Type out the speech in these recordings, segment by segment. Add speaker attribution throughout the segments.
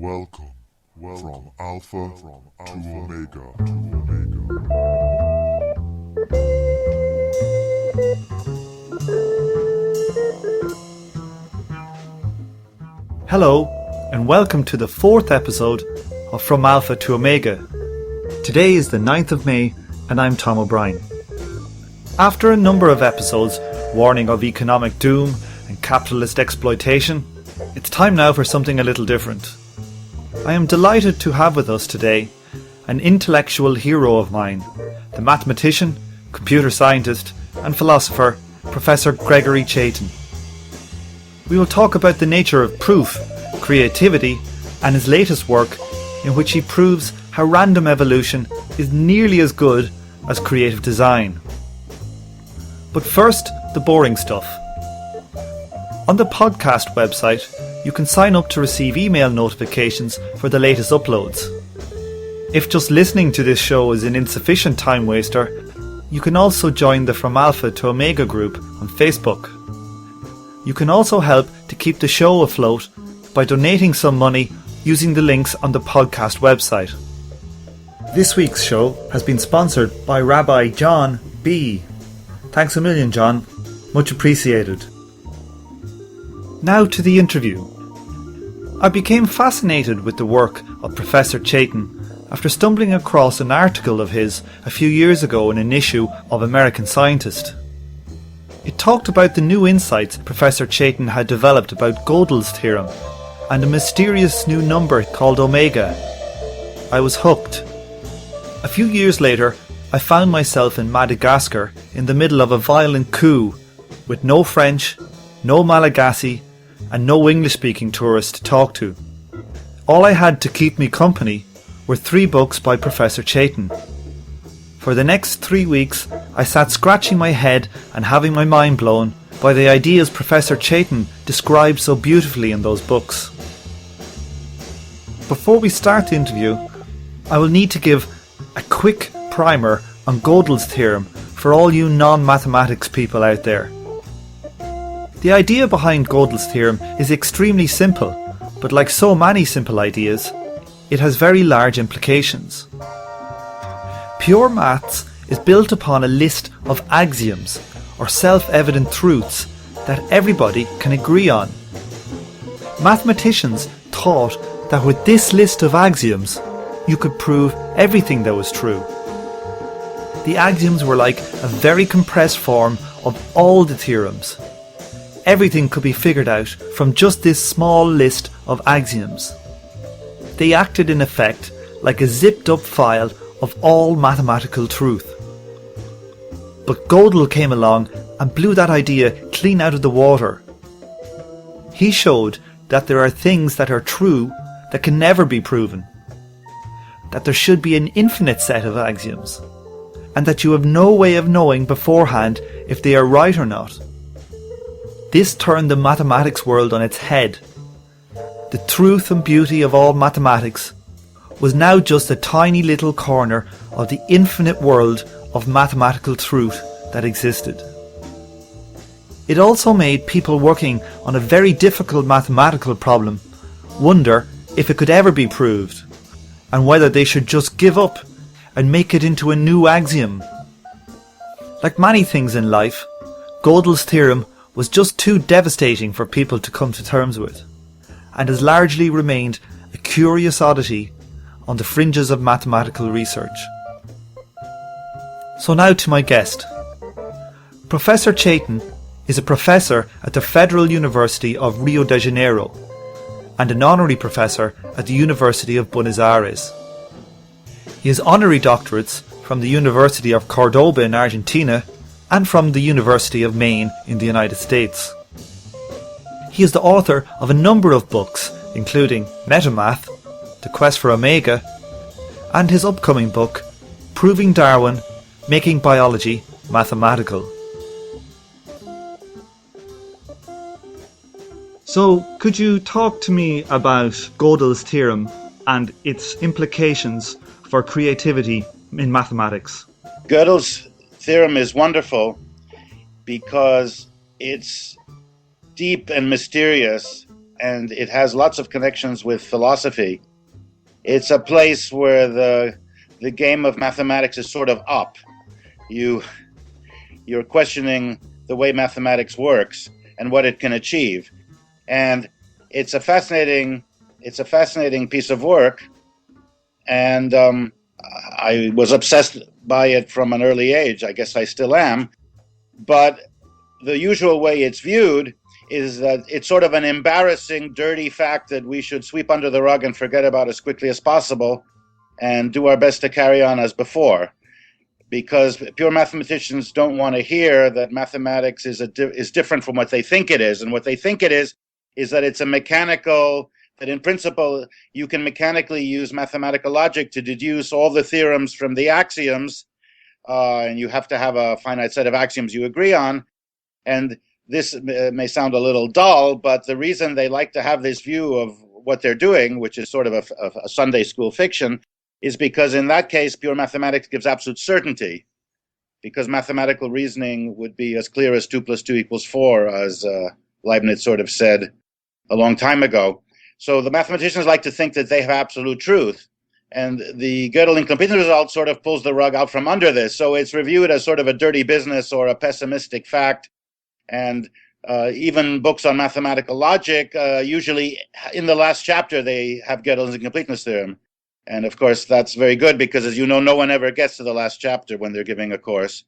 Speaker 1: Welcome from Alpha to Omega.
Speaker 2: Hello, and welcome to the fourth episode of From Alpha to Omega. Today is the 9th of May, and I'm Tom O'Brien. After a number of episodes warning of economic doom and capitalist exploitation, it's time now for something a little different. I am delighted to have with us today an intellectual hero of mine, the mathematician, computer scientist and philosopher Professor Gregory Chaitin. We will talk about the nature of proof, creativity and his latest work in which he proves how random evolution is nearly as good as creative design. But first, the boring stuff. On the podcast website, you can sign up to receive email notifications for the latest uploads. If just listening to this show is an insufficient time waster, you can also join the From Alpha to Omega group on Facebook. You can also help to keep the show afloat by donating some money using the links on the podcast website. This week's show has been sponsored by Rabbi John B. Thanks a million, John. Much appreciated. Now to the interview. I became fascinated with the work of Professor Chaitin after stumbling across an article of his a few years ago in an issue of American Scientist. It talked about the new insights Professor Chaitin had developed about Gödel's theorem and a mysterious new number called omega. I was hooked. A few years later, I found myself in Madagascar in the middle of a violent coup with no French, no Malagasy and no English-speaking tourists to talk to. All I had to keep me company were 3 books by Professor Chaitin. For the next 3 weeks, I sat scratching my head and having my mind blown by the ideas Professor Chaitin described so beautifully in those books. Before we start the interview, I will need to give a quick primer on Gödel's theorem for all you non-mathematics people out there. The idea behind Gödel's theorem is extremely simple, but like so many simple ideas, it has very large implications. Pure maths is built upon a list of axioms, or self-evident truths, that everybody can agree on. Mathematicians thought that with this list of axioms, you could prove everything that was true. The axioms were like a very compressed form of all the theorems. Everything could be figured out from just this small list of axioms. They acted in effect like a zipped up file of all mathematical truth. But Gödel came along and blew that idea clean out of the water. He showed that there are things that are true that can never be proven, that there should be an infinite set of axioms, and that you have no way of knowing beforehand if they are right or not. This turned the mathematics world on its head. The truth and beauty of all mathematics was now just a tiny little corner of the infinite world of mathematical truth that existed. It also made people working on a very difficult mathematical problem wonder if it could ever be proved, and whether they should just give up and make it into a new axiom. Like many things in life, Gödel's theorem was just too devastating for people to come to terms with, and has largely remained a curious oddity on the fringes of mathematical research. So now to my guest. Professor Chaitin is a professor at the Federal University of Rio de Janeiro and an honorary professor at the University of Buenos Aires. He has honorary doctorates from the University of Cordoba in Argentina and from the University of Maine in the United States. He is the author of a number of books, including Metamath, The Quest for Omega, and his upcoming book, Proving Darwin, Making Biology Mathematical. So, could you talk to me about Gödel's theorem and its implications for creativity in mathematics?
Speaker 3: Gödel's theorem is wonderful because it's deep and mysterious and it has lots of connections with philosophy. It's a place where the game of mathematics is sort of up. You're questioning the way mathematics works and what it can achieve. And it's a fascinating piece of work. And I was obsessed by it from an early age. I guess I still am. But the usual way it's viewed is that it's sort of an embarrassing, dirty fact that we should sweep under the rug and forget about as quickly as possible and do our best to carry on as before. Because pure mathematicians don't want to hear that mathematics is different from what they think it is. And what they think it is that it's a mechanical, that in principle you can mechanically use mathematical logic to deduce all the theorems from the axioms, and you have to have a finite set of axioms you agree on. And this may sound a little dull, but the reason they like to have this view of what they're doing, which is sort of a Sunday school fiction, is because in that case, pure mathematics gives absolute certainty, because mathematical reasoning would be as clear as 2 + 2 = 4, as Leibniz sort of said a long time ago. So the mathematicians like to think that they have absolute truth. And the Gödel incompleteness result sort of pulls the rug out from under this. So it's reviewed as sort of a dirty business or a pessimistic fact. And even books on mathematical logic, usually in the last chapter, they have Gödel's incompleteness theorem. And of course, that's very good because, as you know, no one ever gets to the last chapter when they're giving a course.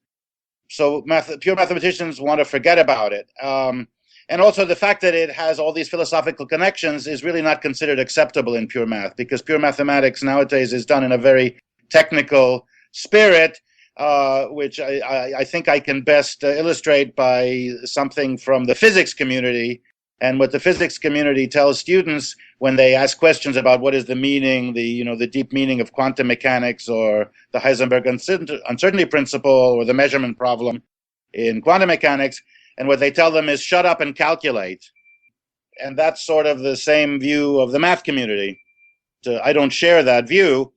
Speaker 3: So pure mathematicians want to forget about it. And also the fact that it has all these philosophical connections is really not considered acceptable in pure math, because pure mathematics nowadays is done in a very technical spirit, which I think I can best illustrate by something from the physics community. And what the physics community tells students when they ask questions about what is the meaning, the deep meaning of quantum mechanics or the Heisenberg uncertainty principle or the measurement problem in quantum mechanics, and what they tell them is shut up and calculate. And that's sort of the same view of the math community. So I don't share that view.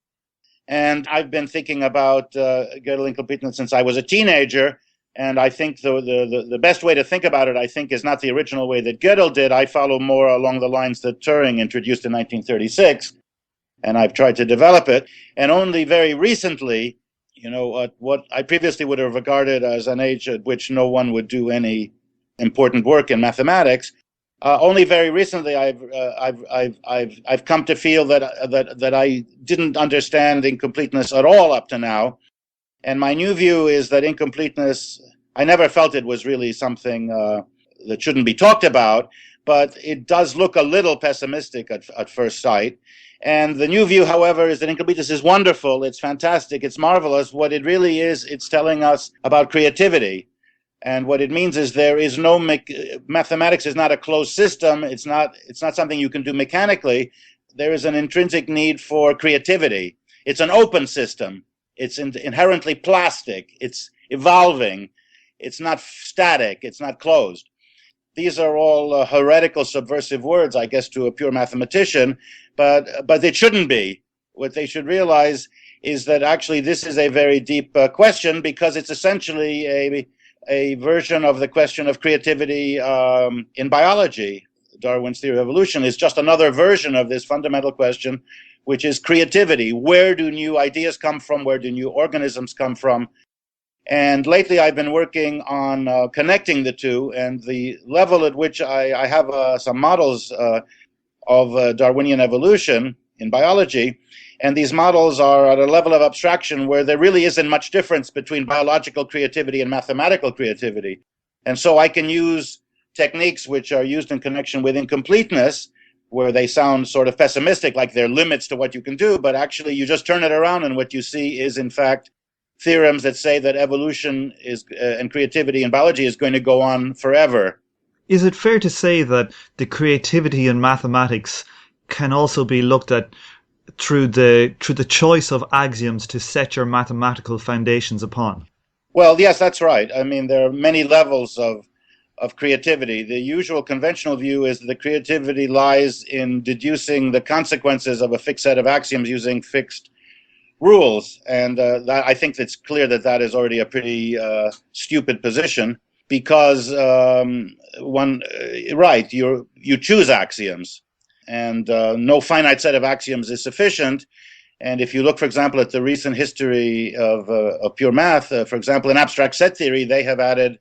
Speaker 3: And I've been thinking about Gödel incompleteness since I was a teenager. And I think the best way to think about it, I think, is not the original way that Gödel did. I follow more along the lines that Turing introduced in 1936, and I've tried to develop it. And only very recently, what I previously would have regarded as an age at which no one would do any important work in mathematics, only very recently I've come to feel that I didn't understand incompleteness at all up to now. And my new view is that incompleteness, I never felt it was really something that shouldn't be talked about, but it does look a little pessimistic at first sight. And the new view, however, is that incompleteness is wonderful, it's fantastic, it's marvelous. What it really is, it's telling us about creativity. And what it means is there is no, mathematics is not a closed system, it's not something you can do mechanically. There is an intrinsic need for creativity. It's an open system. It's inherently plastic. It's evolving. It's not static. It's not closed. These are all heretical, subversive words, I guess, to a pure mathematician, but it shouldn't be. What they should realize is that actually this is a very deep question, because it's essentially a version of the question of creativity in biology. Darwin's theory of evolution is just another version of this fundamental question, which is creativity. Where do new ideas come from? Where do new organisms come from? And lately I've been working on connecting the two, and the level at which I have some models of Darwinian evolution in biology, and these models are at a level of abstraction where there really isn't much difference between biological creativity and mathematical creativity. And so I can use techniques which are used in connection with incompleteness, where they sound sort of pessimistic, like there are limits to what you can do, but actually you just turn it around and what you see is, in fact, theorems that say that evolution is and creativity in biology is going to go on forever.
Speaker 2: Is it fair to say that the creativity in mathematics can also be looked at through the choice of axioms to set your mathematical foundations upon?
Speaker 3: Well, yes, that's right. I mean, there are many levels of creativity. The usual conventional view is that the creativity lies in deducing the consequences of a fixed set of axioms using fixed rules. And I think it's clear that is already a pretty stupid position, because you choose axioms, and no finite set of axioms is sufficient. And if you look, for example, at the recent history of pure math, for example, in abstract set theory, they have added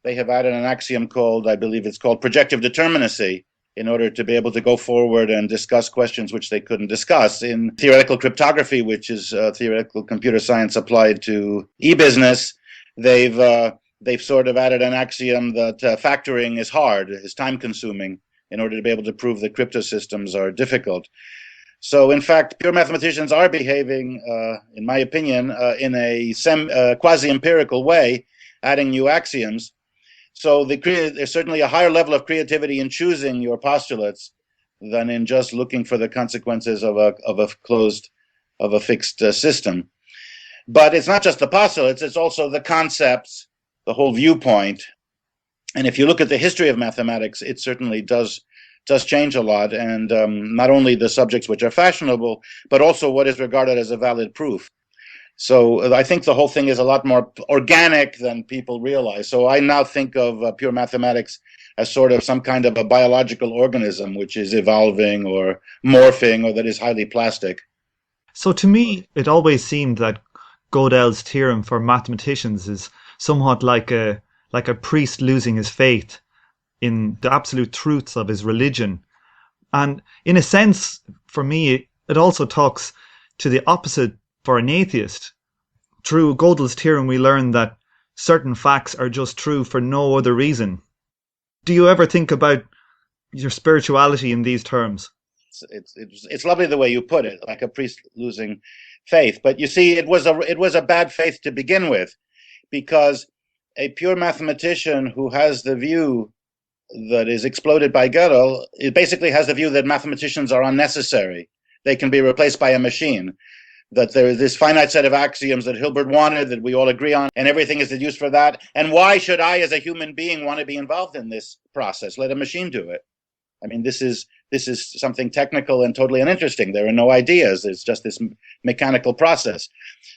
Speaker 3: an axiom called, I believe it's called projective determinacy, in order to be able to go forward and discuss questions which they couldn't discuss. In theoretical cryptography, which is theoretical computer science applied to e-business, they've sort of added an axiom that factoring is hard, is time-consuming, in order to be able to prove that crypto systems are difficult. So, in fact, pure mathematicians are behaving, in my opinion, in a quasi-empirical way, adding new axioms. So there's certainly a higher level of creativity in choosing your postulates than in just looking for the consequences of a fixed system. But it's not just the postulates; it's also the concepts, the whole viewpoint. And if you look at the history of mathematics, it certainly does change a lot, and not only the subjects which are fashionable, but also what is regarded as a valid proof. So I think the whole thing is a lot more organic than people realize. So I now think of pure mathematics as sort of some kind of a biological organism which is evolving or morphing, or that is highly plastic.
Speaker 2: So to me, it always seemed that Gödel's theorem for mathematicians is somewhat like a priest losing his faith in the absolute truths of his religion. And in a sense, for me, it also talks to the opposite for an atheist. Through Gödel's theorem, we learn that certain facts are just true for no other reason. Do you ever think about your spirituality in these terms?
Speaker 3: It's lovely the way you put it, like a priest losing faith. But you see, it was a bad faith to begin with, because a pure mathematician who has the view that is exploded by Gödel, it basically has the view that mathematicians are unnecessary. They can be replaced by a machine. That there is this finite set of axioms that Hilbert wanted, that we all agree on, and everything is deduced for that. And why should I, as a human being, want to be involved in this process? Let a machine do it. I mean, this is something technical and totally uninteresting. There are no ideas. It's just this mechanical process.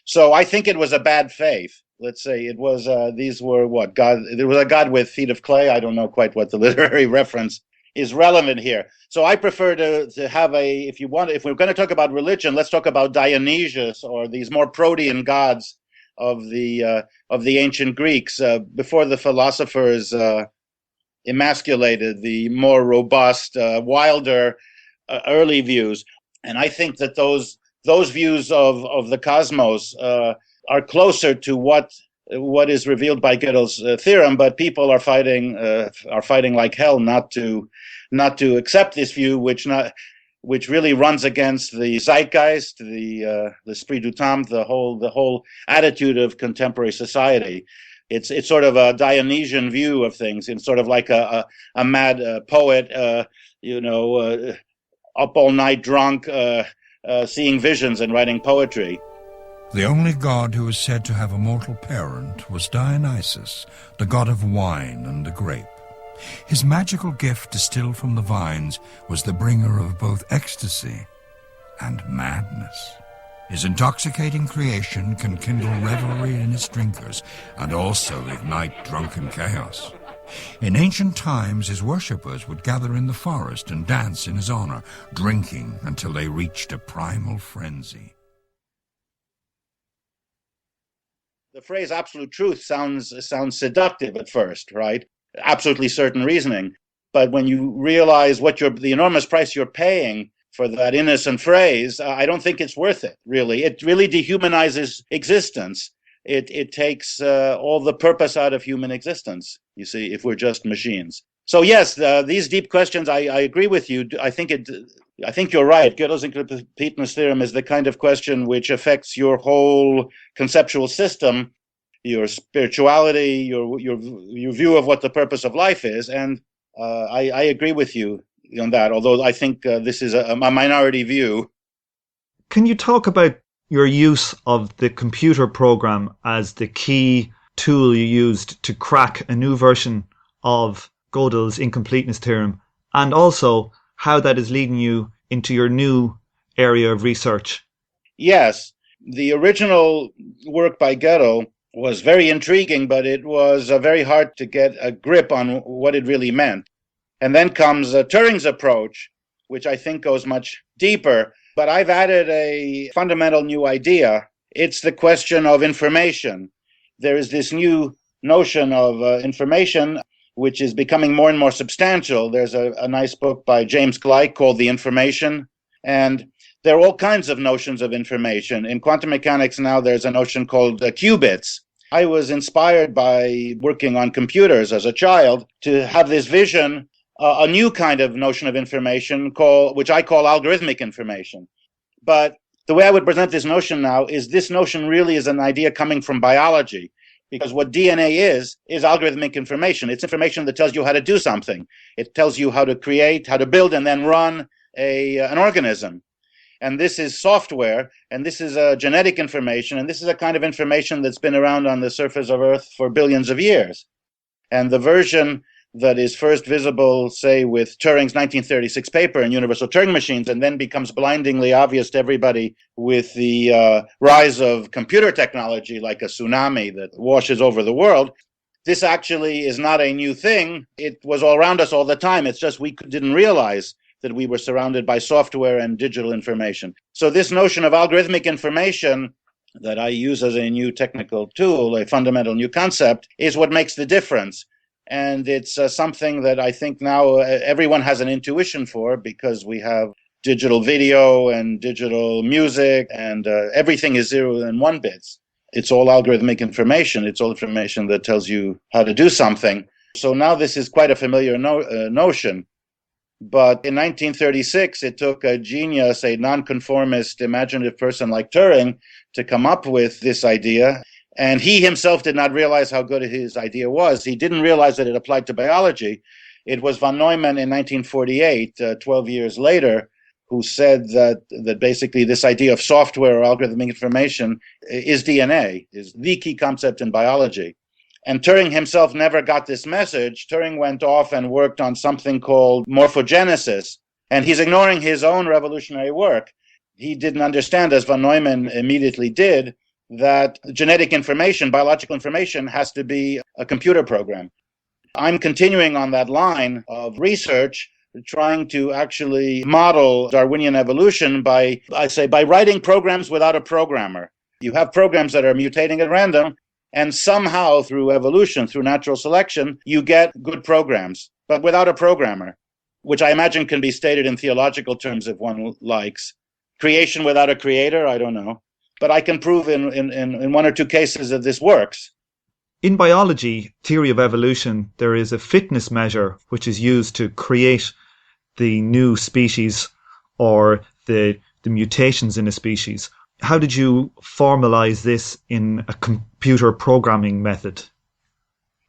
Speaker 3: So I think it was a bad faith. Let's say it was. These were what God. There was a God with feet of clay. I don't know quite what the literary reference is relevant here. So I prefer to have if we're going to talk about religion, let's talk about Dionysius, or these more protean gods of the ancient Greeks, before the philosophers emasculated the more robust, wilder early views. And I think that those views of the cosmos are closer to what is revealed by Gödel's theorem, but people are fighting like hell not to accept this view, which really runs against the zeitgeist, the l'esprit du temps, the whole attitude of contemporary society. It's sort of a Dionysian view of things. It's sort of like a mad poet, up all night drunk, seeing visions and writing poetry.
Speaker 4: The only god who is said to have a mortal parent was Dionysus, the god of wine and the grape. His magical gift distilled from the vines was the bringer of both ecstasy and madness. His intoxicating creation can kindle revelry in its drinkers and also ignite drunken chaos. In ancient times, his worshippers would gather in the forest and dance in his honor, drinking until they reached a primal frenzy.
Speaker 3: The phrase absolute truth sounds seductive at first, right? Absolutely certain reasoning. But when you realize the enormous price you're paying for that innocent phrase, I don't think it's worth it, really. It really dehumanizes existence. It takes all the purpose out of human existence, you see, if we're just machines. So yes, these deep questions, I agree with you. I think you're right. Gödel's incompleteness theorem is the kind of question which affects your whole conceptual system, your spirituality, your view of what the purpose of life is. And I agree with you on that, although I think this is a minority view.
Speaker 2: Can you talk about your use of the computer program as the key tool you used to crack a new version of Gödel's incompleteness theorem, and also how that is leading you into your new area of research?
Speaker 3: Yes. The original work by Gödel was very intriguing, but it was very hard to get a grip on what it really meant. And then comes Turing's approach, which I think goes much deeper. But I've added a fundamental new idea. It's the question of information. There is this new notion of information, which is becoming more and more substantial. There's a nice book by James Gleick called The Information. And there are all kinds of notions of information. In quantum mechanics now, there's a notion called qubits. I was inspired by working on computers as a child to have this vision, a new kind of notion of information, which I call algorithmic information. But the way I would present this notion now is this notion really is an idea coming from biology, because what DNA is algorithmic information. It's information that tells you how to do something. It tells you how to create, how to build, and then run an organism. And this is software, and this is genetic information, and this is a kind of information that's been around on the surface of Earth for billions of years. And the version that is first visible, say, with Turing's 1936 paper in universal Turing machines, and then becomes blindingly obvious to everybody with the rise of computer technology, like a tsunami that washes over the world, this actually is not a new thing. It was all around us all the time. It's just we didn't realize that we were surrounded by software and digital information. So this notion of algorithmic information that I use as a new technical tool, a fundamental new concept, is what makes the difference. And it's something that I think now everyone has an intuition for, because we have digital video and digital music, and everything is 0 and 1 bits. It's all algorithmic information. It's all information that tells you how to do something. So now this is quite a familiar notion. But in 1936, it took a genius, a nonconformist, imaginative person like Turing to come up with this idea. And he himself did not realize how good his idea was. He didn't realize that it applied to biology. It was von Neumann in 1948, 12 years later, who said that basically this idea of software or algorithmic information is DNA, is the key concept in biology. And Turing himself never got this message. Turing went off and worked on something called morphogenesis, and he's ignoring his own revolutionary work. He didn't understand, as von Neumann immediately did, that genetic information, biological information, has to be a computer program. I'm continuing on that line of research, trying to actually model Darwinian evolution by writing programs without a programmer. You have programs that are mutating at random, and somehow through evolution, through natural selection, you get good programs, but without a programmer, which I imagine can be stated in theological terms if one likes. Creation without a creator, I don't know. But I can prove in one or two cases that this works.
Speaker 2: In biology, theory of evolution, there is a fitness measure which is used to create the new species or the mutations in a species. How did you formalize this in a computer programming method?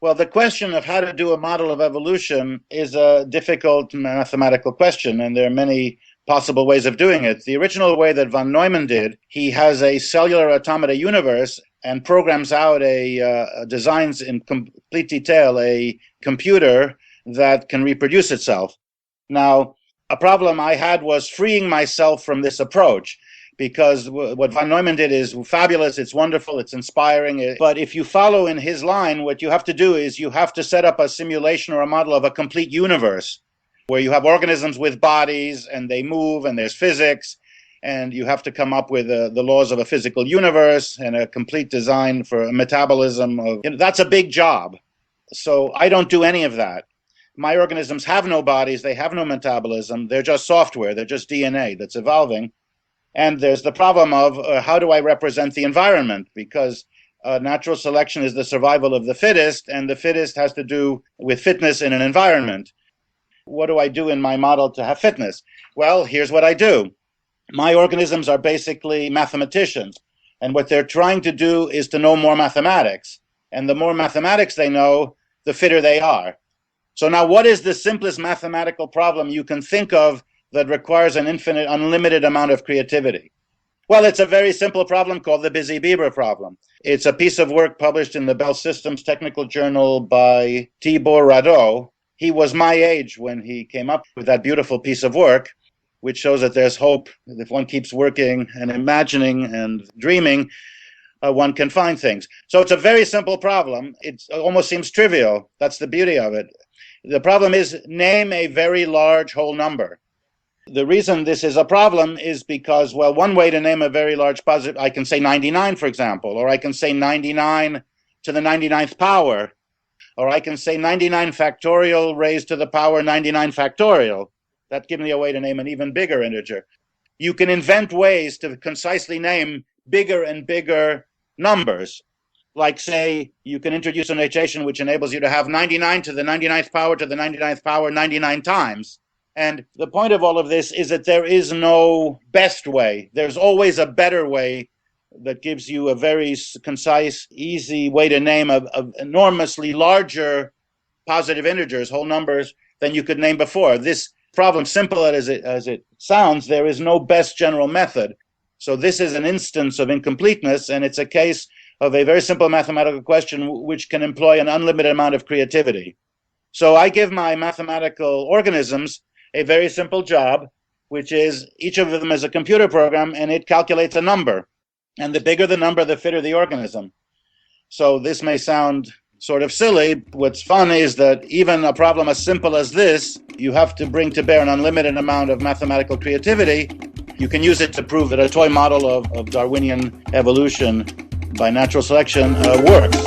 Speaker 3: Well, the question of how to do a model of evolution is a difficult mathematical question, and there are many possible ways of doing it. The original way that von Neumann did, he has a cellular automata universe and programs out designs in complete detail a computer that can reproduce itself. Now, a problem I had was freeing myself from this approach, because what von Neumann did is fabulous, it's wonderful, it's inspiring. But if you follow in his line, what you have to do is you have to set up a simulation or a model of a complete universe where you have organisms with bodies and they move and there's physics, and you have to come up with the laws of a physical universe and a complete design for metabolism. That's a big job. So I don't do any of that. My organisms have no bodies, they have no metabolism, they're just software, they're just DNA that's evolving. And there's the problem of how do I represent the environment? Because natural selection is the survival of the fittest, and the fittest has to do with fitness in an environment. What do I do in my model to have fitness? Well, here's what I do. My organisms are basically mathematicians, and what they're trying to do is to know more mathematics. And the more mathematics they know, the fitter they are. So now what is the simplest mathematical problem you can think of that requires an infinite, unlimited amount of creativity? Well, it's a very simple problem called the busy beaver problem. It's a piece of work published in the Bell Systems Technical Journal by Tibor Radó. He was my age when he came up with that beautiful piece of work, which shows that there's hope if one keeps working and imagining and dreaming. one can find things. So it's a very simple problem. It almost seems trivial. That's the beauty of it. The problem is name a very large whole number. The reason this is a problem is because, well, one way to name a very large positive, I can say 99, for example, or I can say 99 to the 99th power, or I can say 99 factorial raised to the power 99 factorial. That gives me a way to name an even bigger integer. You can invent ways to concisely name bigger and bigger numbers. Like, say, you can introduce a notation which enables you to have 99 to the 99th power to the 99th power 99 times. And the point of all of this is that there is no best way. There's always a better way that gives you a very concise, easy way to name a enormously larger positive integers, whole numbers, than you could name before. This problem, simple as it sounds, there is no best general method. So this is an instance of incompleteness, and it's a case of a very simple mathematical question which can employ an unlimited amount of creativity. So I give my mathematical organisms a very simple job, which is each of them is a computer program, and it calculates a number. And the bigger the number, the fitter the organism. So this may sound sort of silly. What's fun is that even a problem as simple as this, you have to bring to bear an unlimited amount of mathematical creativity. You can use it to prove that a toy model of Darwinian evolution by natural selection works.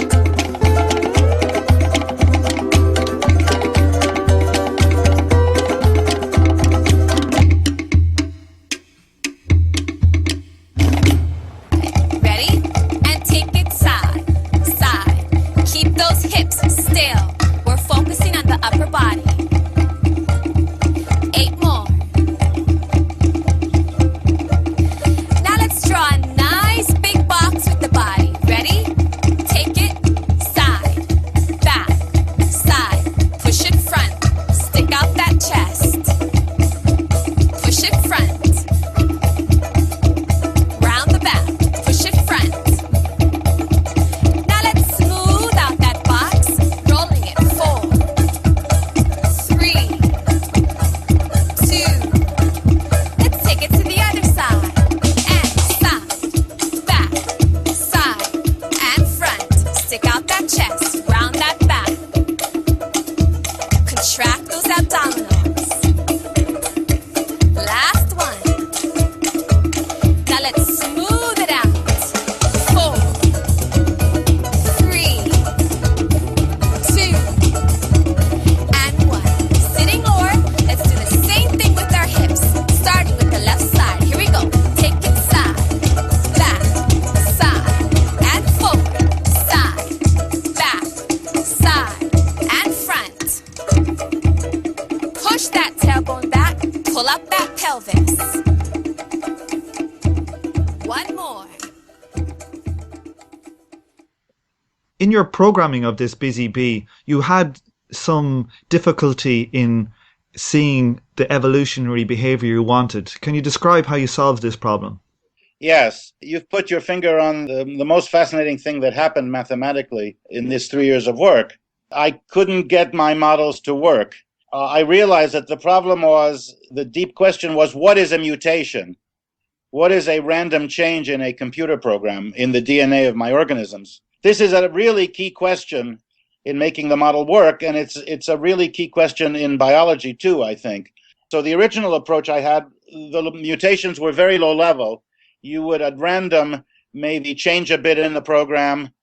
Speaker 2: In your programming of this busy bee, you had some difficulty in seeing the evolutionary behavior you wanted. Can you describe how you solved this problem?
Speaker 3: Yes, you've put your finger on the most fascinating thing that happened mathematically in this 3 years of work. I couldn't get my models to work. I realized that the problem was, the deep question was, what is a mutation? What is a random change in a computer program in the DNA of my organisms? This is a really key question in making the model work, and it's a really key question in biology too, I think. So the original approach I had, the mutations were very low level. You would at random maybe change a bit in the program,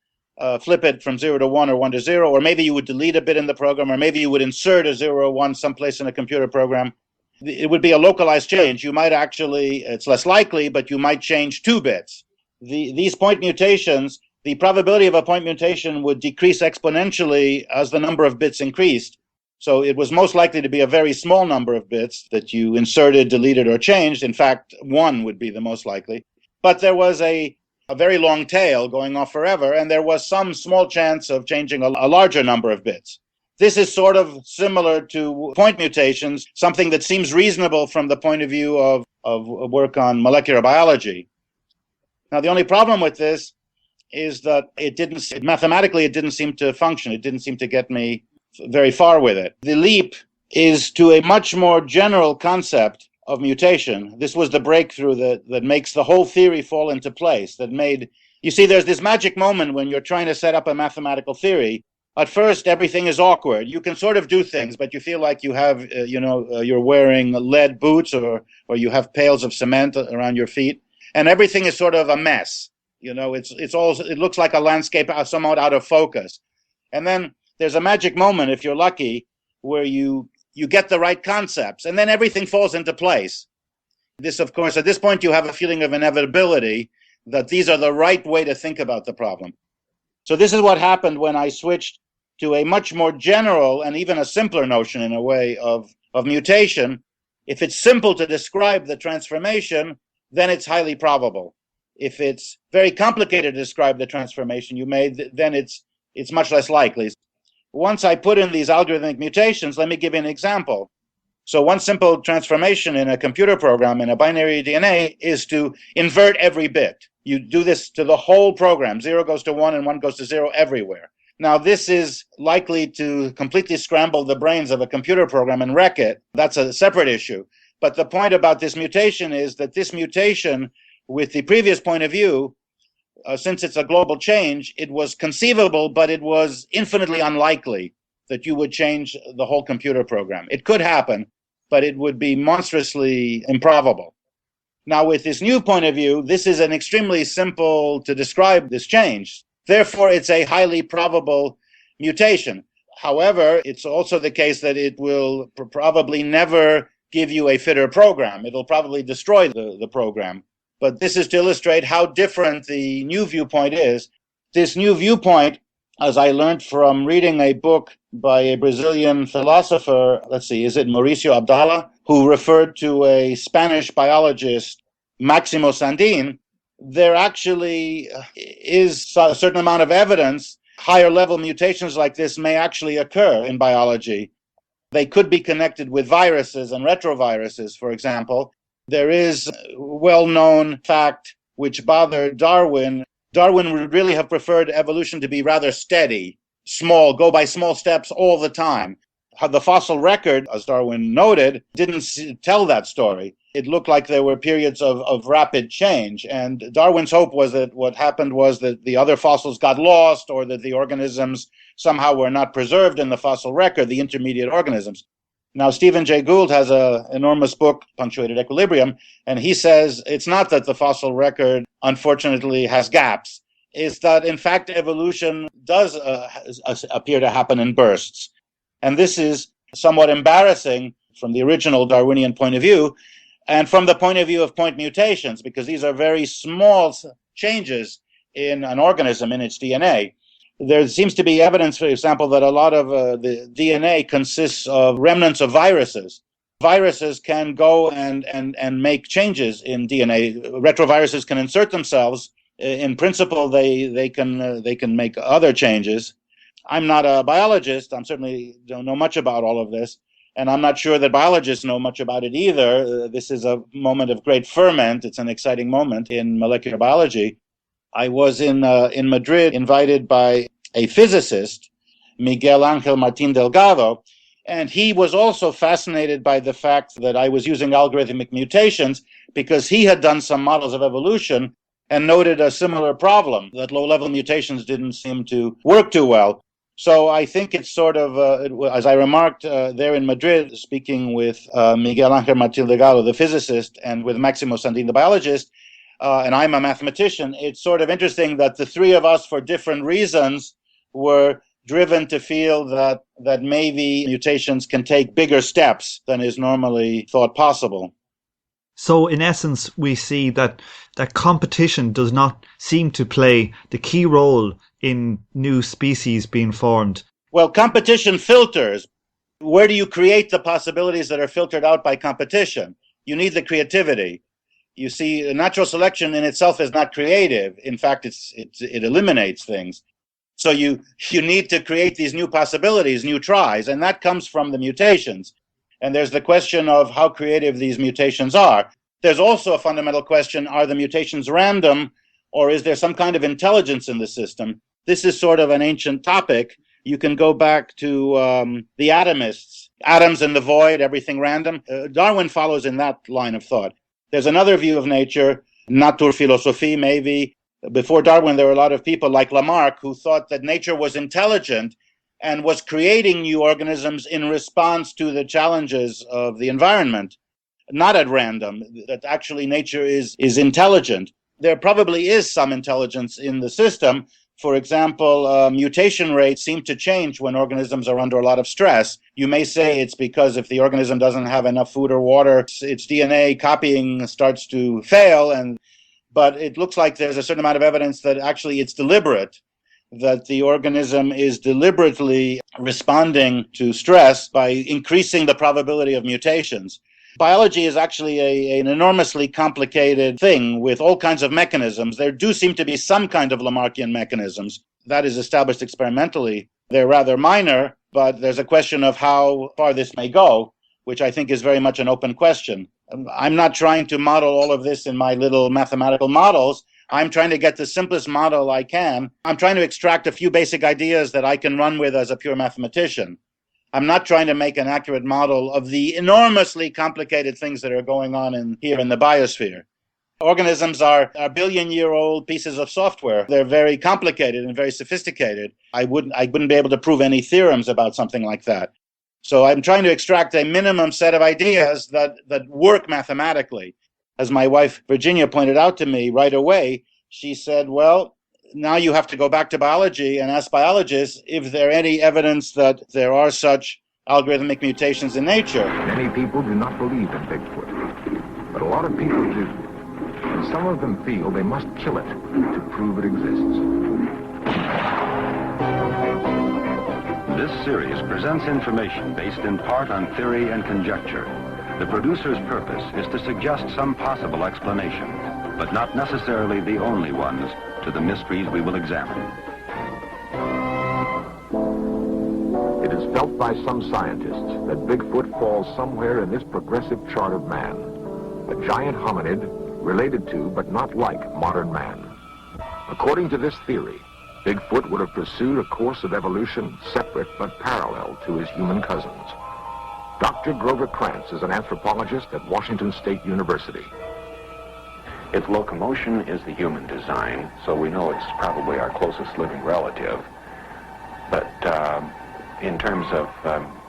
Speaker 3: flip it from 0 to 1 or 1 to 0, or maybe you would delete a bit in the program, or maybe you would insert a 0 or 1 someplace in a computer program. It would be a localized change. You might actually, it's less likely, but you might change 2 bits. These point mutations, the probability of a point mutation would decrease exponentially as the number of bits increased. So it was most likely to be a very small number of bits that you inserted, deleted, or changed. In fact, 1 would be the most likely. But there was a very long tail going off forever, and there was some small chance of changing a larger number of bits. This is sort of similar to point mutations, something that seems reasonable from the point of view of work on molecular biology. Now, the only problem with this is that mathematically it didn't seem to function. It didn't seem to get me very far with it. The leap is to a much more general concept of mutation. This was the breakthrough that makes the whole theory fall into place, that made You see, there's this magic moment when you're trying to set up a mathematical theory. At first, everything is awkward. You can sort of do things, but you feel like you have, you're wearing lead boots or you have pails of cement around your feet, and everything is sort of a mess. It looks like a landscape somewhat out of focus. And then there's a magic moment, if you're lucky, where you get the right concepts, and then everything falls into place. This, of course, at this point, you have a feeling of inevitability that these are the right way to think about the problem. So this is what happened when I switched to a much more general and even a simpler notion, in a way, of mutation. If it's simple to describe the transformation, then it's highly probable. If it's very complicated to describe the transformation you made, then it's much less likely. Once I put in these algorithmic mutations, let me give you an example. So one simple transformation in a computer program in a binary DNA is to invert every bit. You do this to the whole program. 0 goes to 1 and 1 goes to 0 everywhere. Now, this is likely to completely scramble the brains of a computer program and wreck it. That's a separate issue. But the point about this mutation is that this mutation, with the previous point of view, since it's a global change, it was conceivable, but it was infinitely unlikely that you would change the whole computer program. It could happen, but it would be monstrously improbable. Now, with this new point of view, this is an extremely simple to describe this change. Therefore, it's a highly probable mutation. However, it's also the case that it will probably never give you a fitter program. It'll probably destroy the program. But this is to illustrate how different the new viewpoint is. This new viewpoint, as I learned from reading a book by a Brazilian philosopher, is it Mauricio Abdala, who referred to a Spanish biologist, Máximo Sandin, there actually is a certain amount of evidence higher level mutations like this may actually occur in biology. They could be connected with viruses and retroviruses, for example. There is a well-known fact which bothered Darwin. Darwin would really have preferred evolution to be rather steady, small, go by small steps all the time. The fossil record, as Darwin noted, didn't tell that story. It looked like there were periods of rapid change. And Darwin's hope was that what happened was that the other fossils got lost, or that the organisms somehow were not preserved in the fossil record, the intermediate organisms. Now, Stephen Jay Gould has an enormous book, Punctuated Equilibrium, and he says it's not that the fossil record, unfortunately, has gaps. It's that, in fact, evolution does appear to happen in bursts. And this is somewhat embarrassing from the original Darwinian point of view, and from the point of view of point mutations, because these are very small changes in an organism, in its DNA. There seems to be evidence, for example, that a lot of the DNA consists of remnants of viruses. Viruses can go and make changes in DNA. Retroviruses can insert themselves. In principle, they can make other changes. I'm not a biologist. I certainly don't know much about all of this. And I'm not sure that biologists know much about it either. This is a moment of great ferment. It's an exciting moment in molecular biology. I was in Madrid, invited by a physicist, Miguel Ángel Martín Delgado, and he was also fascinated by the fact that I was using algorithmic mutations because he had done some models of evolution and noted a similar problem, that low-level mutations didn't seem to work too well. So I think it's sort of, as I remarked there in Madrid, speaking with Miguel Ángel Martín Delgado, the physicist, and with Máximo Sandin, the biologist, and I'm a mathematician, it's sort of interesting that the three of us, for different reasons, were driven to feel that maybe mutations can take bigger steps than is normally thought possible.
Speaker 2: So in essence, we see that competition does not seem to play the key role in new species being formed.
Speaker 3: Well, competition filters. Where do you create the possibilities that are filtered out by competition? You need the creativity. You see, natural selection in itself is not creative. In fact, it eliminates things. So you need to create these new possibilities, new tries, and that comes from the mutations. And there's the question of how creative these mutations are. There's also a fundamental question, are the mutations random, or is there some kind of intelligence in the system? This is sort of an ancient topic. You can go back to the atomists, atoms in the void, everything random. Darwin follows in that line of thought. There's another view of nature, Naturphilosophie maybe, Before Darwin, there were a lot of people like Lamarck who thought that nature was intelligent and was creating new organisms in response to the challenges of the environment, not at random, that actually nature is intelligent. There probably is some intelligence in the system. For example, mutation rates seem to change when organisms are under a lot of stress. You may say it's because if the organism doesn't have enough food or water, its DNA copying starts to fail, but it looks like there's a certain amount of evidence that actually it's deliberate, that the organism is deliberately responding to stress by increasing the probability of mutations. Biology is actually an enormously complicated thing with all kinds of mechanisms. There do seem to be some kind of Lamarckian mechanisms. That is established experimentally. They're rather minor, but there's a question of how far this may go, which I think is very much an open question. I'm not trying to model all of this in my little mathematical models. I'm trying to get the simplest model I can. I'm trying to extract a few basic ideas that I can run with as a pure mathematician. I'm not trying to make an accurate model of the enormously complicated things that are going on here in the biosphere. Organisms are billion-year-old pieces of software. They're very complicated and very sophisticated. I wouldn't be able to prove any theorems about something like that. So I'm trying to extract a minimum set of ideas that work mathematically. As my wife Virginia pointed out to me right away, she said, well, now you have to go back to biology and ask biologists if there are any evidence that there are such algorithmic mutations in nature.
Speaker 5: Many people do not believe in Bigfoot, but a lot of people do. And some of them feel they must kill it to prove it exists.
Speaker 6: This series presents information based in part on theory and conjecture. The producer's purpose is to suggest some possible explanation, but not necessarily the only ones, to the mysteries we will examine.
Speaker 5: It is felt by some scientists that Bigfoot falls somewhere in this progressive chart of man, a giant hominid related to but not like modern man. According to this theory, Bigfoot would have pursued a course of evolution separate but parallel to his human cousins. Dr. Grover Krantz is an anthropologist at Washington State University.
Speaker 7: Its locomotion is the human design, so we know it's probably our closest living relative. But in terms of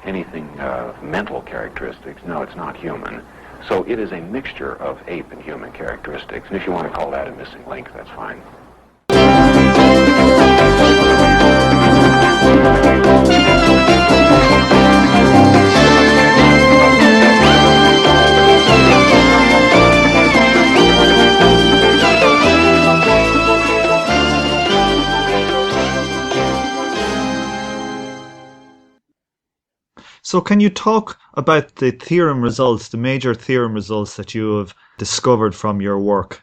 Speaker 7: anything mental characteristics, no, it's not human. So it is a mixture of ape and human characteristics. And if you want to call that a missing link, that's fine.
Speaker 2: So can you talk about the theorem results, the major theorem results that you have discovered from your work?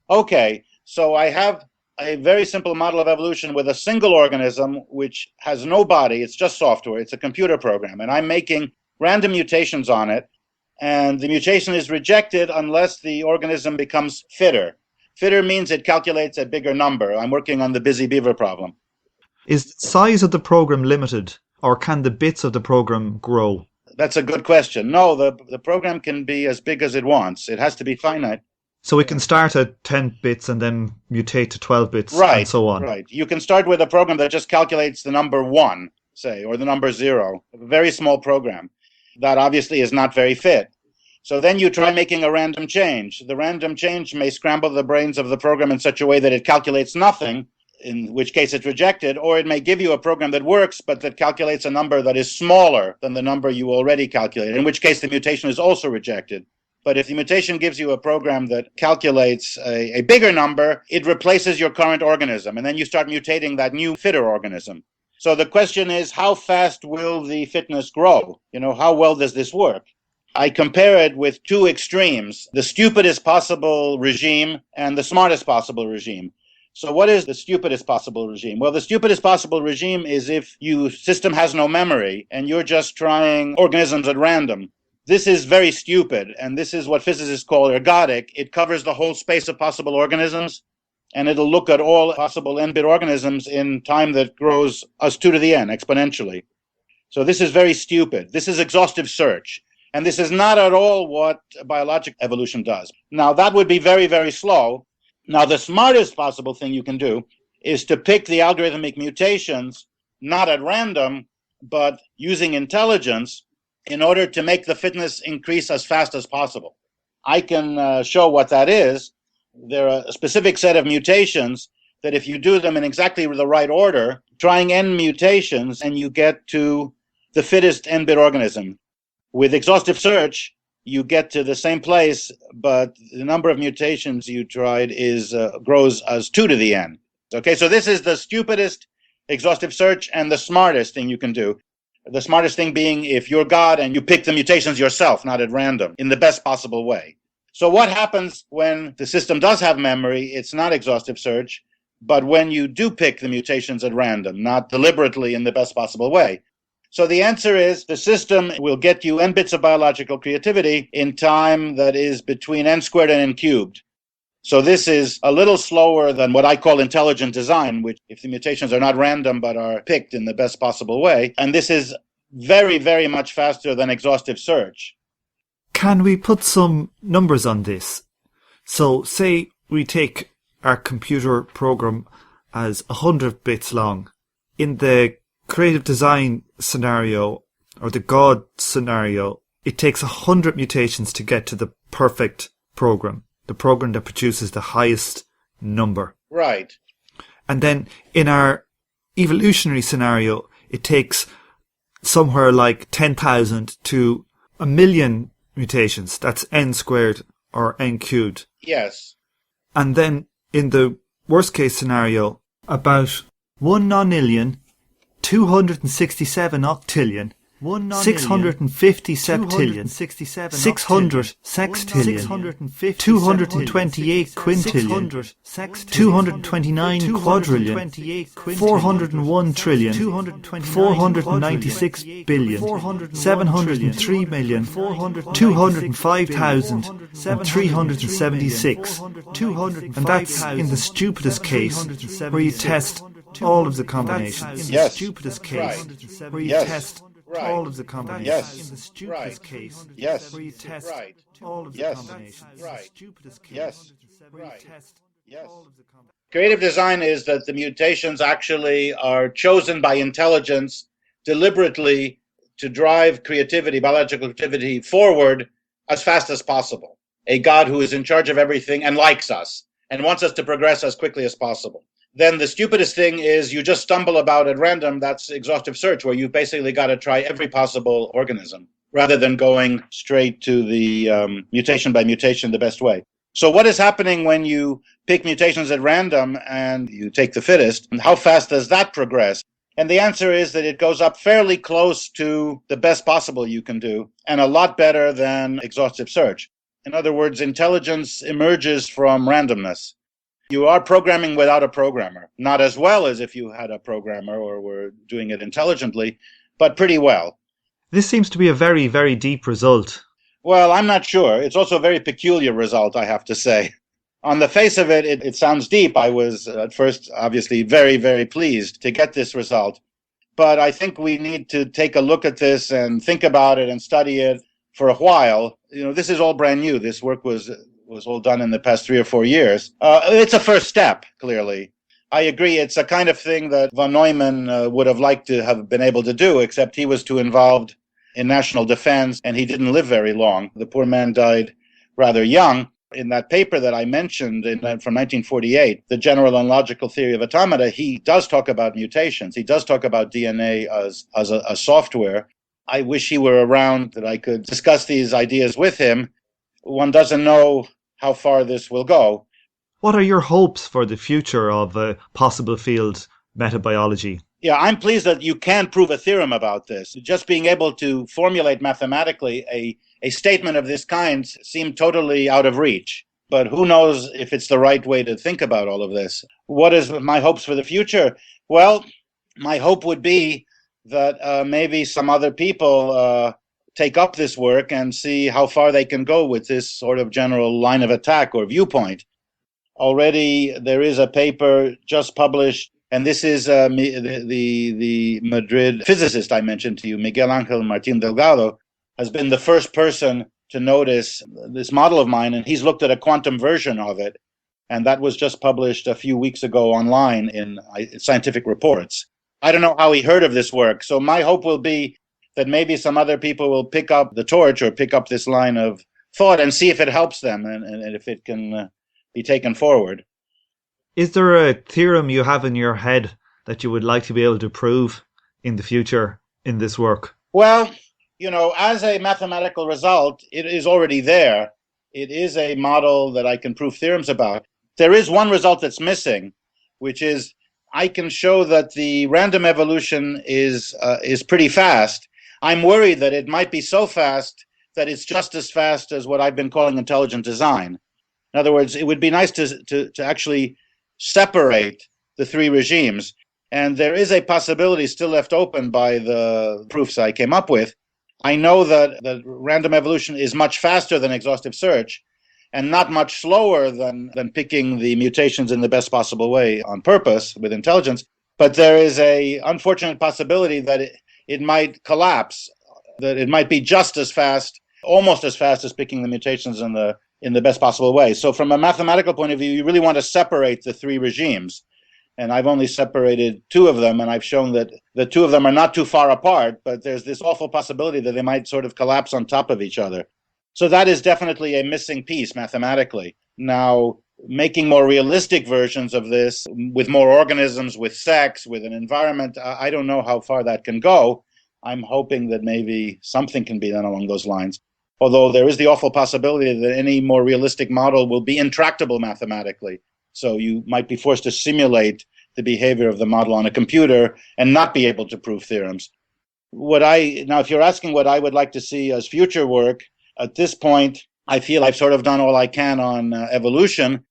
Speaker 3: Okay, so I have a very simple model of evolution with a single organism which has no body. It's just software. It's a computer program. And I'm making random mutations on it. And the mutation is rejected unless the organism becomes fitter. Fitter means it calculates a bigger number. I'm working on the busy beaver problem.
Speaker 2: Is the size of the program limited, or can the bits of the program grow?
Speaker 3: That's a good question. No, the program can be as big as it wants. It has to be finite.
Speaker 2: So it can start at 10 bits and then mutate to 12 bits and so on.
Speaker 3: Right. You can start with a program that just calculates the number 1, say, or the number 0, a very small program. That obviously is not very fit. So then you try making a random change. The random change may scramble the brains of the program in such a way that it calculates nothing, in which case it's rejected, or it may give you a program that works, but that calculates a number that is smaller than the number you already calculated, in which case the mutation is also rejected. But if the mutation gives you a program that calculates a bigger number, it replaces your current organism, and then you start mutating that new fitter organism. So the question is, how fast will the fitness grow? How well does this work? I compare it with two extremes, the stupidest possible regime and the smartest possible regime. So what is the stupidest possible regime? Well, the stupidest possible regime is if your system has no memory and you're just trying organisms at random. This is very stupid, and this is what physicists call ergodic. It covers the whole space of possible organisms, and it'll look at all possible n-bit organisms in time that grows us 2 to the n exponentially. So this is very stupid. This is exhaustive search. And this is not at all what biological evolution does. Now, that would be very, very slow. Now, the smartest possible thing you can do is to pick the algorithmic mutations not at random, but using intelligence in order to make the fitness increase as fast as possible. I can show what that is. There are a specific set of mutations that if you do them in exactly the right order, trying n mutations, and you get to the fittest n-bit organism. With exhaustive search, you get to the same place, but the number of mutations you tried grows as 2 to the n. Okay, so this is the stupidest exhaustive search and the smartest thing you can do. The smartest thing being if you're God and you pick the mutations yourself, not at random, in the best possible way. So what happens when the system does have memory? It's not exhaustive search, but when you do pick the mutations at random, not deliberately in the best possible way. So the answer is the system will get you n bits of biological creativity in time that is between n squared and n cubed. So this is a little slower than what I call intelligent design, which if the mutations are not random but are picked in the best possible way. And this is very, very much faster than exhaustive search.
Speaker 2: Can we put some numbers on this? So say we take our computer program as 100 bits long. In the creative design scenario, or the God scenario, it takes 100 mutations to get to the perfect program, the program that produces the highest number.
Speaker 3: Right.
Speaker 2: And then in our evolutionary scenario, it takes somewhere like 10,000 to 1,000,000 mutations. That's n squared or n cubed.
Speaker 3: Yes.
Speaker 2: And then in the worst case scenario, about 1 nonillion, 267 octillion, 650 septillion, 600 sextillion, 228 quintillion, 229 quadrillion, 401 trillion, 496 billion, 703 million, 205,000, and 376. And that's in the stupidest case where you test all of the combinations.
Speaker 3: Yes.
Speaker 2: In the stupidest case where you test all of the combinations.
Speaker 3: Yes.
Speaker 2: In the stupidest case
Speaker 3: Yes.
Speaker 2: where you test all of the
Speaker 3: Yes.
Speaker 2: combinations.
Speaker 3: Right.
Speaker 2: In the stupidest case
Speaker 3: Yes.
Speaker 2: where you
Speaker 3: Right.
Speaker 2: test
Speaker 3: Yes.
Speaker 2: all of the combinations.
Speaker 3: Creative design is that the mutations actually are chosen by intelligence deliberately to drive creativity, biological creativity, forward as fast as possible. A God who is in charge of everything and likes us and wants us to progress as quickly as possible. Then the stupidest thing is you just stumble about at random. That's exhaustive search, where you basically got to try every possible organism rather than going straight to the mutation by mutation the best way. So what is happening when you pick mutations at random and you take the fittest? And how fast does that progress? And the answer is that it goes up fairly close to the best possible you can do, and a lot better than exhaustive search. In other words, intelligence emerges from randomness. You are programming without a programmer. Not as well as if you had a programmer or were doing it intelligently, but pretty well.
Speaker 2: This seems to be a very, very deep result.
Speaker 3: Well, I'm not sure. It's also a very peculiar result, I have to say. On the face of it, it sounds deep. I was at first obviously very, very pleased to get this result. But I think we need to take a look at this and think about it and study it for a while. This is all brand new. This work was all done in the past 3 or 4 years. It's a first step, clearly. I agree. It's a kind of thing that von Neumann would have liked to have been able to do, except he was too involved in national defense, and he didn't live very long. The poor man died rather young. In that paper that I mentioned from 1948, The General and Logical Theory of Automata, he does talk about mutations. He does talk about DNA as a software. I wish he were around that I could discuss these ideas with him. One doesn't know how far this will go.
Speaker 2: What are your hopes for the future of a possible field, metabiology?
Speaker 3: Yeah, I'm pleased that you can prove a theorem about this. Just being able to formulate mathematically a statement of this kind seemed totally out of reach. But who knows if it's the right way to think about all of this. What is my hopes for the future? Well, my hope would be that maybe some other people take up this work and see how far they can go with this sort of general line of attack or viewpoint. Already there is a paper just published, and this is the Madrid physicist I mentioned to you, Miguel Ángel Martín Delgado, has been the first person to notice this model of mine, and he's looked at a quantum version of it. And that was just published a few weeks ago online in Scientific Reports. I don't know how he heard of this work. So my hope will be that maybe some other people will pick up the torch or pick up this line of thought and see if it helps them and if it can be taken forward.
Speaker 2: Is there a theorem you have in your head that you would like to be able to prove in the future in this work?
Speaker 3: Well, as a mathematical result, it is already there. It is a model that I can prove theorems about. There is one result that's missing, which is I can show that the random evolution is pretty fast. I'm worried that it might be so fast that it's just as fast as what I've been calling intelligent design. In other words, it would be nice to actually separate the three regimes. And there is a possibility still left open by the proofs I came up with. I know that random evolution is much faster than exhaustive search and not much slower than picking the mutations in the best possible way on purpose with intelligence. But there is a unfortunate possibility that it might collapse, that it might be just as fast, almost as fast as picking the mutations in the best possible way. So from a mathematical point of view, you really want to separate the three regimes. And I've only separated two of them, and I've shown that the two of them are not too far apart, but there's this awful possibility that they might sort of collapse on top of each other. So that is definitely a missing piece mathematically. Now, making more realistic versions of this with more organisms, with sex, with an environment, I don't know how far that can go. I'm hoping that maybe something can be done along those lines. Although there is the awful possibility that any more realistic model will be intractable mathematically. So you might be forced to simulate the behavior of the model on a computer and not be able to prove theorems. Now, if you're asking what I would like to see as future work, at this point, I feel I've sort of done all I can on evolution.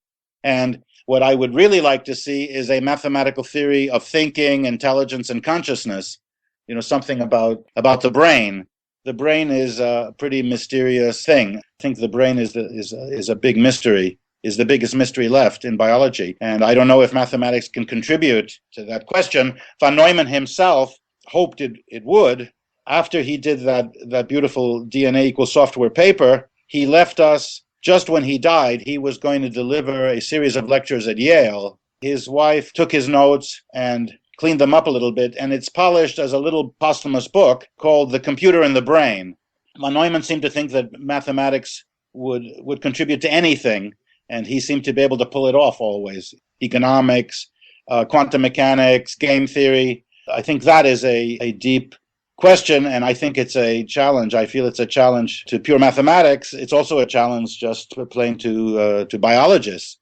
Speaker 3: And what I would really like to see is a mathematical theory of thinking, intelligence, and consciousness. Something about the brain. The brain is a pretty mysterious thing. I think the brain is a big mystery, is the biggest mystery left in biology. And I don't know if mathematics can contribute to that question. Von Neumann himself hoped it would. After he did that beautiful DNA equals software paper, he left us just when he died. He was going to deliver a series of lectures at Yale. His wife took his notes and cleaned them up a little bit, and it's polished as a little posthumous book called The Computer and the Brain. Von Neumann seemed to think that mathematics would contribute to anything, and he seemed to be able to pull it off always. Economics, quantum mechanics, game theory. I think that is a deep question, and I think it's a challenge. I feel it's a challenge to pure mathematics. It's also a challenge just plain to biologists.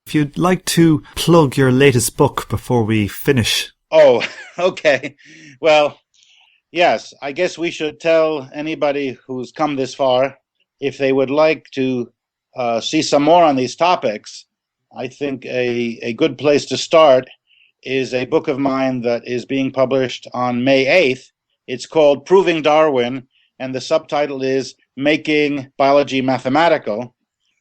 Speaker 2: If you'd like to plug your latest book before we finish.
Speaker 3: Oh, okay. Well, yes, I guess we should tell anybody who's come this far, if they would like to see some more on these topics, I think a good place to start is a book of mine that is being published on May 8th. It's called Proving Darwin, and the subtitle is Making Biology Mathematical.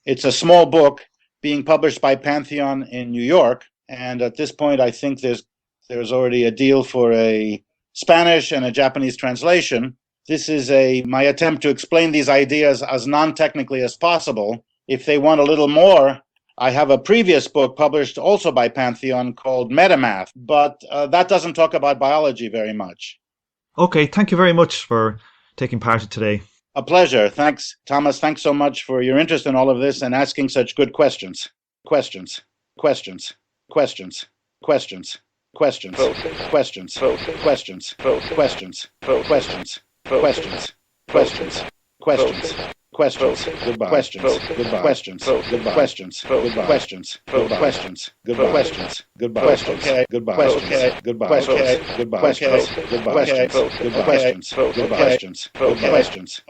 Speaker 3: It's a small book being published by Pantheon in New York, and at this point I think there's already a deal for a Spanish and a Japanese translation. This is my attempt to explain these ideas as non-technically as possible. If they want a little more, I have a previous book published also by Pantheon called Metamath, but that doesn't talk about biology very much.
Speaker 2: Okay, thank you very much for taking part today.
Speaker 3: A pleasure. Thanks, Thomas. Thanks so much for your interest in all of this and asking such good questions. Questions. Questions. Questions. Questions. Questions. Questions. Questions. Questions. Questions. Questions. Questions. Questions. Questions. Goodbye. Questions. Goodbye. Questions. Goodbye. Questions. Goodbye. Questions. Goodbye. Questions. Goodbye. Questions. Goodbye. Questions. Goodbye. Questions. Goodbye. Questions. Goodbye. Questions. Goodbye. Questions. Goodbye. Questions. Goodbye. Questions. Goodbye. Questions.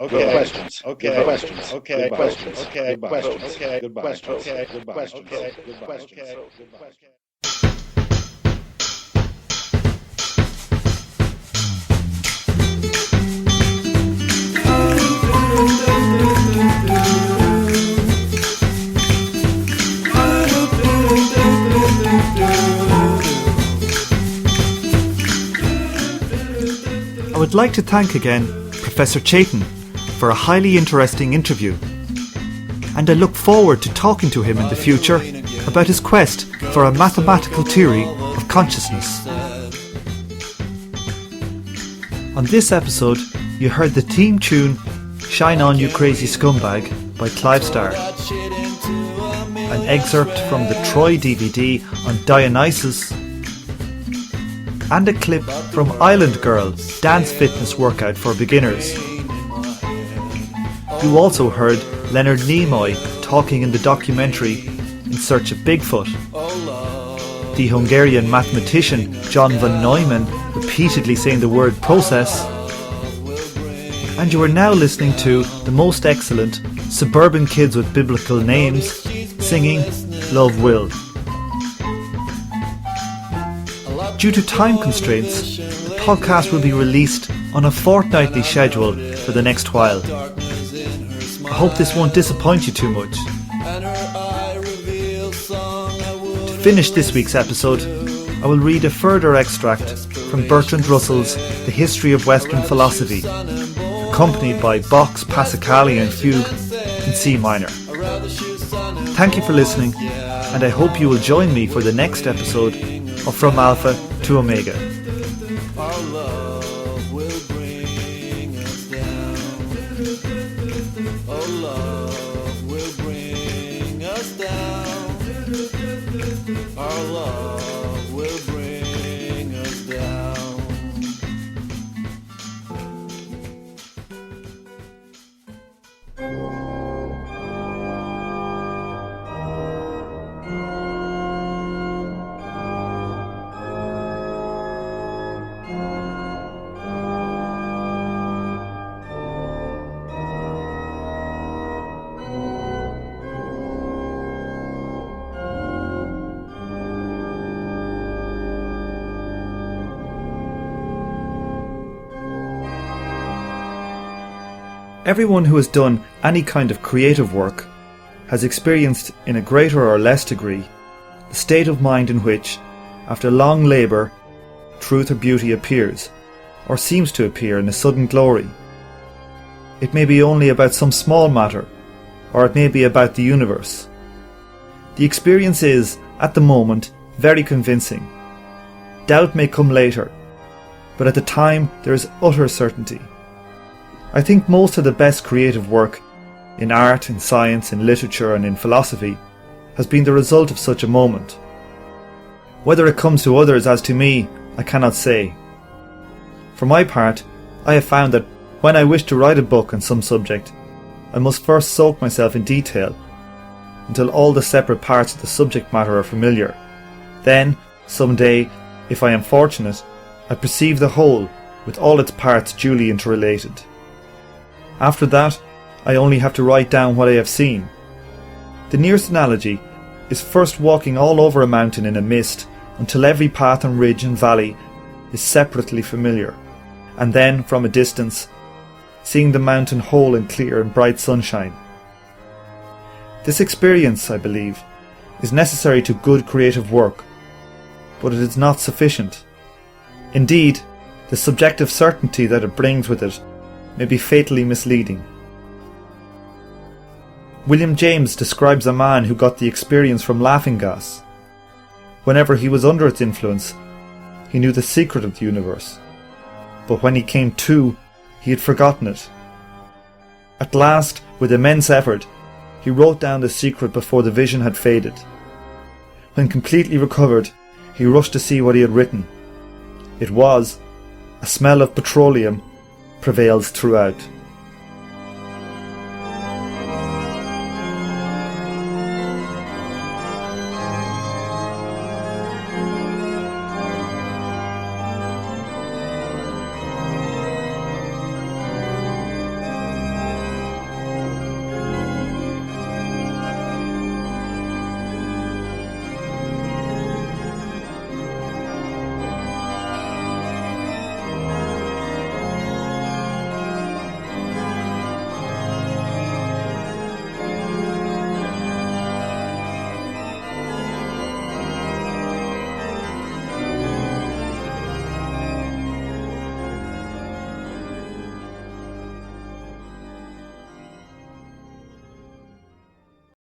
Speaker 3: Okay. Questions. Okay. Questions. Okay. Questions. Okay. Questions. Okay. Goodbye. Questions. Okay. Goodbye. Questions. Okay. Goodbye. Questions. Goodbye.
Speaker 2: I would like to thank again Professor Chaitin for a highly interesting interview. and I look forward to talking to him in the future about his quest for a mathematical theory of consciousness. On this episode, you heard the theme tune Shine On You Crazy Scumbag by Clive Starr, an excerpt from the Troy DVD on Dionysus, and a clip from Island Girl, Dance Fitness Workout for Beginners. You also heard Leonard Nimoy talking in the documentary In Search of Bigfoot, the Hungarian mathematician John von Neumann repeatedly saying the word process, and you are now listening to the most excellent suburban kids with biblical names singing Love Will. Due to time constraints, the podcast will be released on a fortnightly schedule for the next while. I hope this won't disappoint you too much. To finish this week's episode, I will read a further extract from Bertrand Russell's The History of Western Philosophy, accompanied by Bach's Passacaglia Fugue in C minor. Thank you for listening, and I hope you will join me for the next episode of From Alpha to Omega.
Speaker 8: Our love will bring us down. Oh, love will bring us down. Our love will bring us down.
Speaker 2: Everyone who has done any kind of creative work has experienced, in a greater or less degree, the state of mind in which, after long labour, truth or beauty appears, or seems to appear in a sudden glory. It may be only about some small matter, or it may be about the universe. The experience is, at the moment, very convincing. Doubt may come later, but at the time there is utter certainty. I think most of the best creative work, in art, in science, in literature and in philosophy, has been the result of such a moment. Whether it comes to others as to me, I cannot say. For my part, I have found that when I wish to write a book on some subject, I must first soak myself in detail, until all the separate parts of the subject matter are familiar. Then, some day, if I am fortunate, I perceive the whole, with all its parts duly interrelated. After that, I only have to write down what I have seen. The nearest analogy is first walking all over a mountain in a mist until every path and ridge and valley is separately familiar, and then, from a distance, seeing the mountain whole and clear in bright sunshine. This experience, I believe, is necessary to good creative work, but it is not sufficient. Indeed, the subjective certainty that it brings with it may be fatally misleading. William James describes a man who got the experience from laughing gas. Whenever he was under its influence, he knew the secret of the universe, but when he came to, he had forgotten it. At last, with immense effort, he wrote down the secret before the vision had faded. When completely recovered, he rushed to see what he had written. It was, a smell of petroleum prevails throughout.